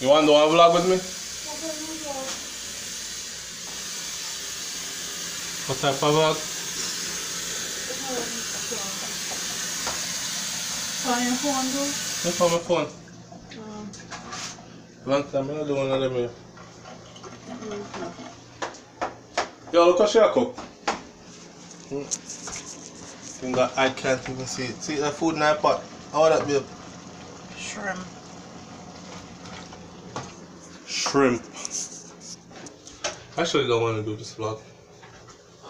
You want to do a vlog with me? What type of vlog? On your phone, though? Look on my phone. Long time I don't do one of them here. Yo, look what she cook. I can't even see it. See that food in that pot? How that be? Shrimp. Shrimp. I actually don't want to do this vlog.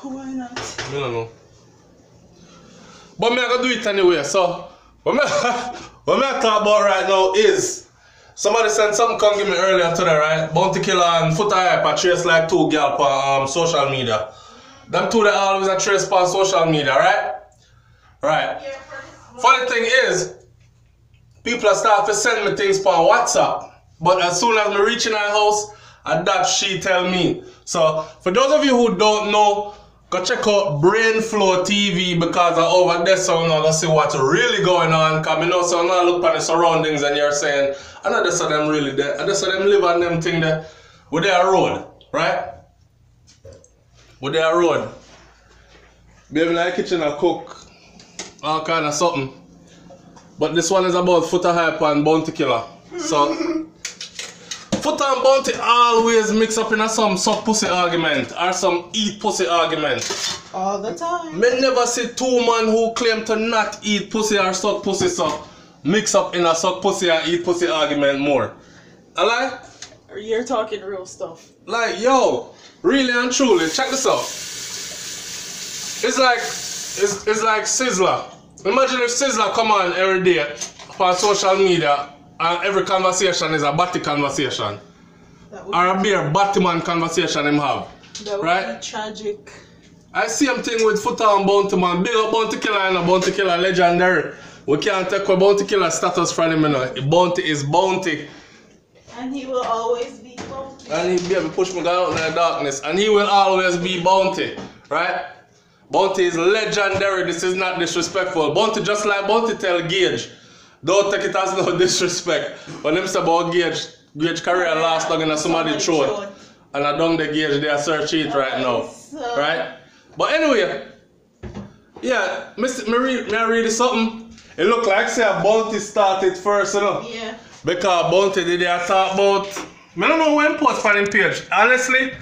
Why not? I don't know. But I'm going to do it anyway. So, what I talk about right now is somebody sent something come give me earlier today, right? Bounty Killa and Foota hype I trace like two girls on social media. Them two they always a trace on social media, right? Right. Funny thing is, people are starting to send me things on WhatsApp. But as soon as me reach in our house, and that she tell me. So for those of you who don't know, go check out BRAINS&THEBEAT because I'm over there, so I'm gonna see what's really going on. Cause I know so I'm gonna look at the surroundings and you're saying, I know this of them really there. I just saw them live on them thing there with their road, right? With their road. Baby in the kitchen I cook all kind of something. But this one is about Foota hype and Bounty Killa. So Foota and Bounty always mix up in a some suck pussy argument or some eat pussy argument. All the time. Me never see two men who claim to not eat pussy or suck pussy so mix up in a suck pussy or eat pussy argument more. I like? You're talking real stuff. Like, yo, really and truly, check this out. It's like Sizzler. Imagine if Sizzler come on every day on social media and every conversation is a batty conversation. Or a bare Batman conversation him have. That would right? be tragic. I see him thing with Foota and Bounty man. Big up Bounty Killa and Bounty Killa legendary. We can't take away Bounty Killa status from him, you know. Bounty is Bounty. And he will always be Bounty. And he baby push me out in the darkness. And he will always be Bounty. Right? Bounty is legendary. This is not disrespectful. Bounty just like Bounty tell Gage. Don't take it as no disrespect. When them say about Gage career lost dog in somebody's throat. And I don't the Gage they are search it right now. Right? But anyway, yeah, me read something. It look like say a Bounty started first, you know. Yeah. Because Bounty did they talk about I don't know when post on him page. Honestly,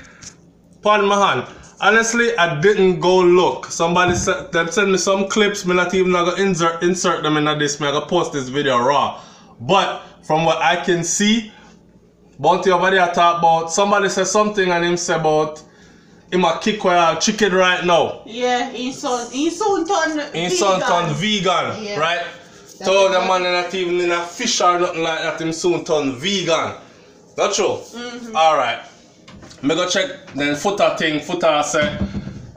pardon my hand. Honestly, I didn't go look. Somebody sent me some clips. Me not even gonna insert them in this. Me gonna post this video raw. But from what I can see, Bounty over there talk about somebody said something and him say about him a kick a chicken right now. Yeah, he soon turn vegan, yeah. Right? So the man not even in a fish or nothing like that. Him soon turn vegan. Not true. All right. Me go check then Foota thing. Foota say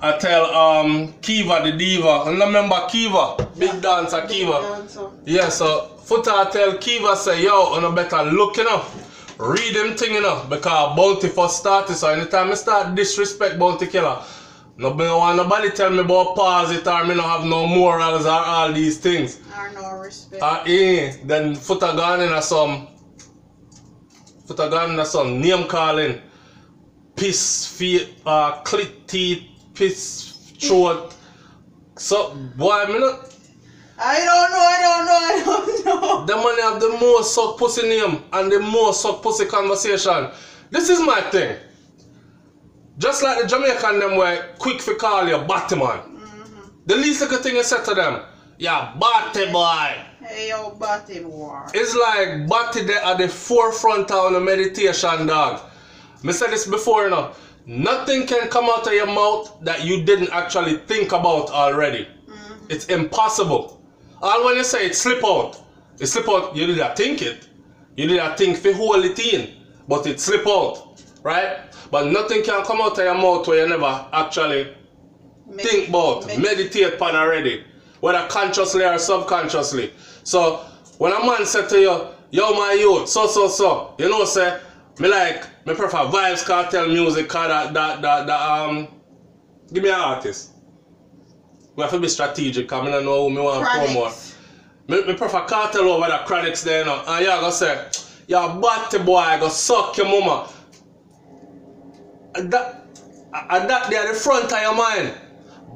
I tell Kiva the diva. And remember Kiva, big dancer Kiva. Yeah, so Foota tell Kiva say yo, you better look you know. Read them thing you know because Bounty first started. So anytime I start disrespect Bounty Killa, no want nobody tell me about pause it or me no have no morals or all these things. Or no respect. Then Foota gone in some name calling. Piss feet, clit teeth, piss throat. So, boy, me not. I don't know. The man have the most suck pussy name and the most suck pussy conversation. This is my thing. Just like the Jamaican them were quick for call you Batman. The least little thing you said to them, yeah, Batty boy. Hey yo, Batty boy. It's like Batty there at the forefront of the meditation, dog. I said this before, you know. Nothing can come out of your mouth that you didn't actually think about already. It's impossible. All when you say it slip out, you did not think it. You did not think for hold it in, but it slip out, right? But nothing can come out of your mouth where you never actually think about, meditate upon already, whether consciously or subconsciously. So when a man said to you, yo my youth, so, you know say, me prefer Vibes Cartel music, cause give me an artist. We have to be strategic, because I don't know who I want to promote. Me prefer Cartel over the Chronics there, you know. And you're going to say, Your batty boy go suck your mama. And that they are the front of your mind.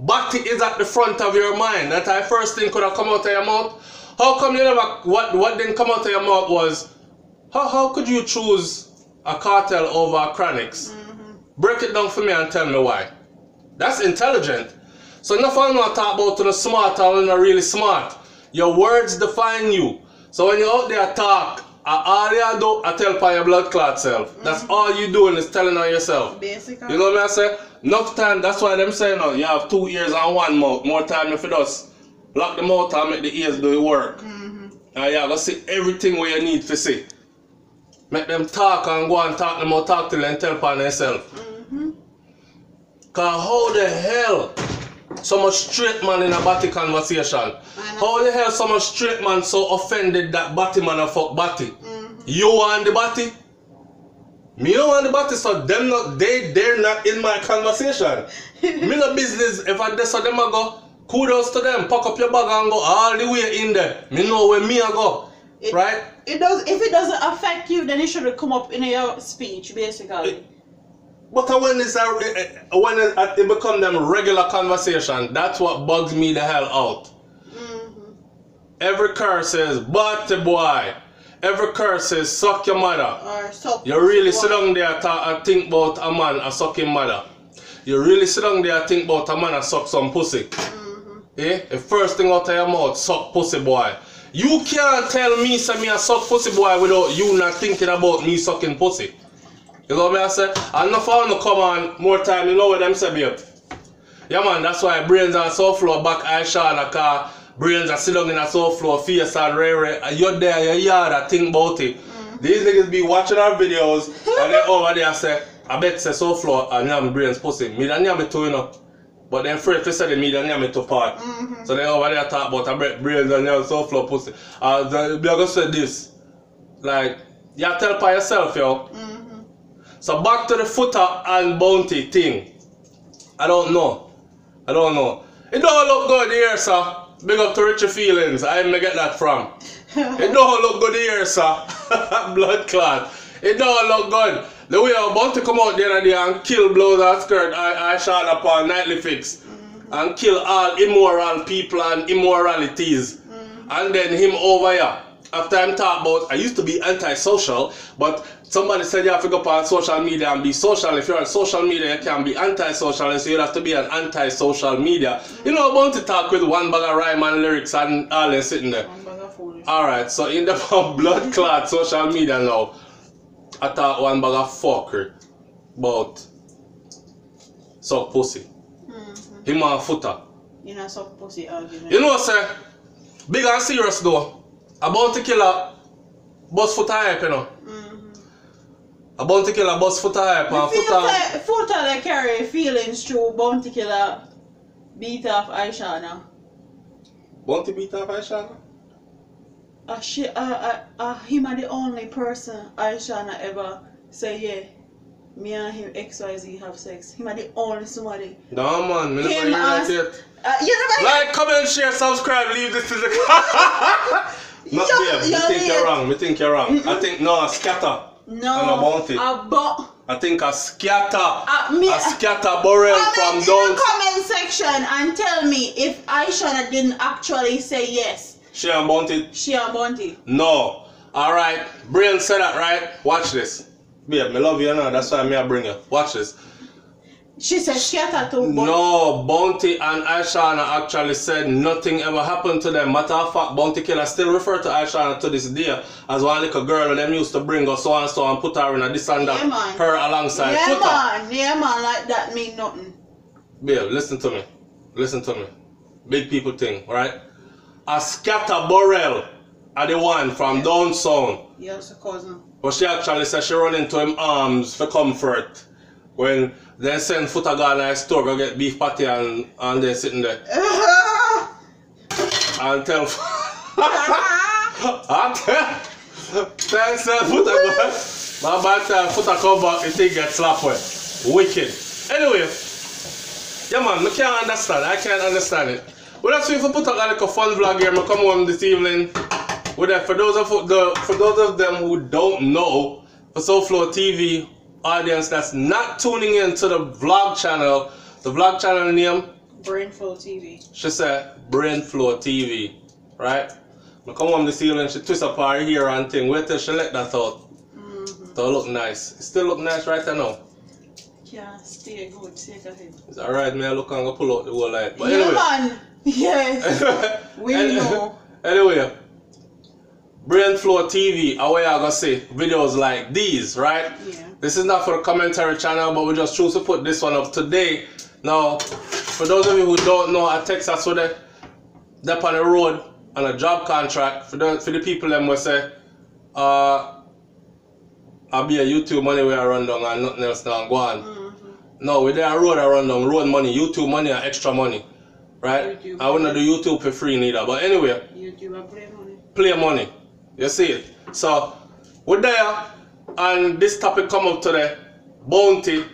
Batty is at the front of your mind. That I first thing could have come out of your mouth. How come you never, what didn't come out of your mouth was, how could you choose a cartel over a Chronix? Break it down for me and tell me why. That's intelligent. So enough I'm not talk about to the smart or not really smart. Your words define you. So when you're out there talk, all you do I tell by your blood clot self. That's all you doing is telling on yourself. Basically. You know what I say? Enough time, that's why them say no, you have 2 ears and 1 mouth. More time if it does. Lock the mouth and make the ears do the work. And you gotta see everything where you need to see. Make them talk and go and talk them out, talk to them and tell upon themselves. Cause how the hell so much straight man in a batty conversation? How the hell so much straight man so offended that batty man a fuck batty? You want the batty? Me don't want the batty, so them not they're not in my conversation. Me no business if I so them I go. Kudos to them, pack up your bag and go all the way in there. Me know where me I go. Right? It does. If it doesn't affect you, then it should have come up in your speech, basically. But when it become them regular conversation, that's what bugs me the hell out. Every curse says, "Batty boy." Every curse says, "Suck your mother." Or suck. You really sit down there and think about a man a sucking mother. You really sit down there and think about a man a suck some pussy. The first thing out of your mouth, suck pussy boy. You can't tell me say me a suck pussy boy without you not thinking about me sucking pussy. You know what I say? And not for to come on more time, you know what them say, babe? Yeah man, that's why Brains and SouFLo back Ishawna, car Brains are sit down in a SouFLo face and rare and you're there, you're yard and think about it. These niggas be watching our videos and they over there say, I bet say SouFLo and name Brains pussy. Me don't name it too, you know. But then afraid to say me don't name it to part. So they over there talk about I bet Brains and name SouFLo pussy. They're gonna say this. Like, you tell by yourself, yo. So back to the Foota and Bounty thing. I don't know. It don't look good here, sir. Big up to Richie Feelings. I may get that from. It don't look good here, sir. Blood clot. It don't look good. The way I'm about to come out the other day and kill blows and skirt Ishawna upon Nightly Fix. And kill all immoral people and immoralities. And then him over here. After I'm talking about, I used to be antisocial, but somebody said you have to go on social media and be social. If you're on social media, you can be antisocial, so you have to be an anti-social media. You know about to talk with one bag of rhyme and lyrics and all them sitting there. Alright, so in the blood clot social media now, I thought one bag of fuckery about suck pussy. Him and Foota. You know, suck pussy argument. You know, sir, big and serious though. About to Killa, bust Foota hype, you know. About to Killa, bust Foota hype. And Foota they carry feelings through Bounty Killer beat off Ishawna. Bounty beat off Ishawna? Him are the only person Ishawna ever say, yeah, me and him XYZ have sex. Him are the only somebody. No man, me never hear that yet. Like, comment, share, subscribe, leave this to the Not there, me think you're wrong, I think no, scatter. No, and a Bounty. I think a scatter. A scatter Borrell from down. in the comment section and tell me if Ishawna didn't actually say yes. She and Bounty? She and Bounty. No. Alright, Brain said that, right? Watch this. Babe, me love you now, that's why I bring you. Watch this. She said scatter too. No, Bounty and Ishawna actually said nothing ever happened to them. Matter of fact, Bounty Killer still refer to Ishawna to this day as one little girl and them used to bring her so and put her in a this and that. Yeah, man. Her alongside Foota. Yeah man, like that mean nothing. Babe, listen to me. Big people thing, right? A scatter Borrell are the one from down south. Yes, a cousin. But she actually said she run into him arms for comfort. When they send Foota go to the store, go get beef patty and they're sitting there. And tell Foota go. My bad time Foota come back, the thing get slapped with. Wicked. Anyway, yeah man, I can't understand it. But that's if I put a like a fun vlog here, I come home this evening. with that, for those of them who don't know, for SouFLoTV audience that's not tuning in to the vlog channel, the vlog channel name BRAINS&THEBEAT. She said BRAINS&THEBEAT, right? I come home this evening, she twist up her hair and thing. Wait till she let that out. So look nice. It still look nice right now. Yeah, stay good, take a hit. It's alright, man. Look, I'm gonna pull out the whole light. But yeah, anyway. man. Yes. We know. Anyway, BRAINS&THEBEAT, away I gonna say videos like these, right? Yeah. This is not for the commentary channel, but we just choose to put this one up today. Now, for those of you who don't know, I Texas so they're on the road on a job contract. For the people them will say, I'll be a YouTube money where I run down and nothing else now go on. No, with that road I run down, road money, YouTube money and extra money. Right? YouTube I wouldn't do YouTube for free neither. But anyway, YouTube and play money. Play money. You see it? So we're there and this topic come up today. Bounty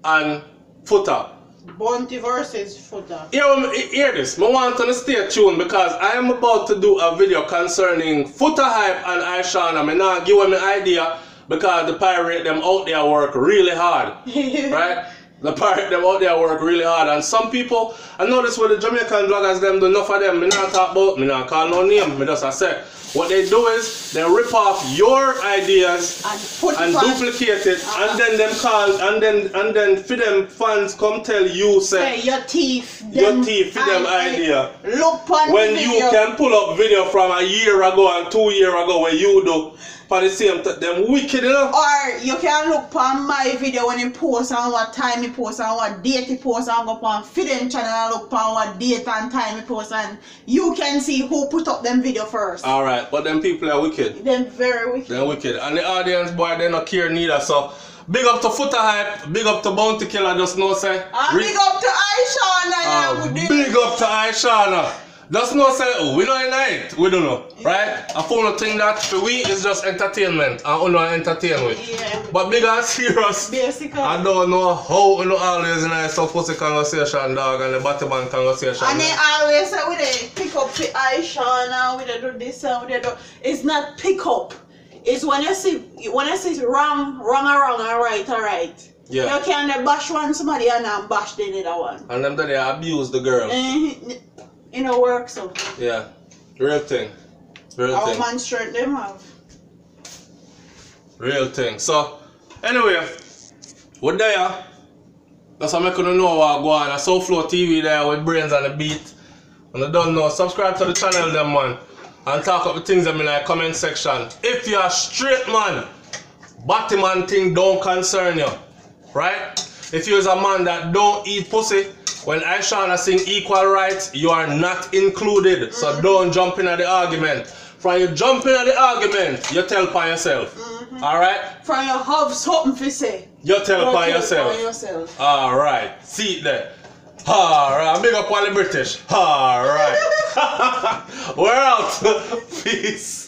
and Foota. Bounty versus Foota. Hear this. I want to stay tuned because I am about to do a video concerning Foota hype and Ishawna. I'm not giving me idea because the pirate them out there work really hard. Right? The pirate them out there work really hard. And some people, I notice with the Jamaican vloggers them do enough of them. I not talk about, I not call no name. I just say what they do is they rip off your ideas and duplicate it, and then them call and then for them fans come tell you say your thief for them idea. Look on when video. You can pull up video from a year ago and 2 years ago where you do for the same them wicked, you know? Or you can look on my video when he post and what time he post and what date he post and go on Fidem channel and look on what date and time he post and you can see who put up them video first. Alright, but them people are wicked. Them very wicked. They're wicked. And the audience boy they not care neither. So big up to Foota hype, big up to Bounty Killa, just know say. And big up to Ishawna. Big up to Ishawna. Just know say, oh, we know in night, we don't know, right? I phone think that for we is just entertainment and only entertain with. Yeah. But big and serious, basically. I don't know how we know always in a some pussy conversation, dog, and the Batman conversation. And they always say we they pick up for Ishawna, we they do this and we they do. It's not pick up. It's when you see wrong, alright. Yeah. You can bash one somebody and then bash the other one. And them that they abuse the girl. You know, work so. Yeah, real thing. Real Our thing. man strength them have. Real thing. So, anyway, we're there. That's how I'm going to know what go on. SouFLoTV there with Brains and the Beat. And I don't know, subscribe to the channel them, man. And talk up the things them in the comment section. If you're straight, man, Batman thing don't concern you. Right? If you're a man that don't eat pussy, when Ishawna sing equal rights, you are not included. So don't jump in at the argument. From you jump in at the argument, you tell by yourself. Alright? From you have something to say. You tell by yourself. Alright. See it there. Alright. Big up all the British. Alright. We're out. Peace.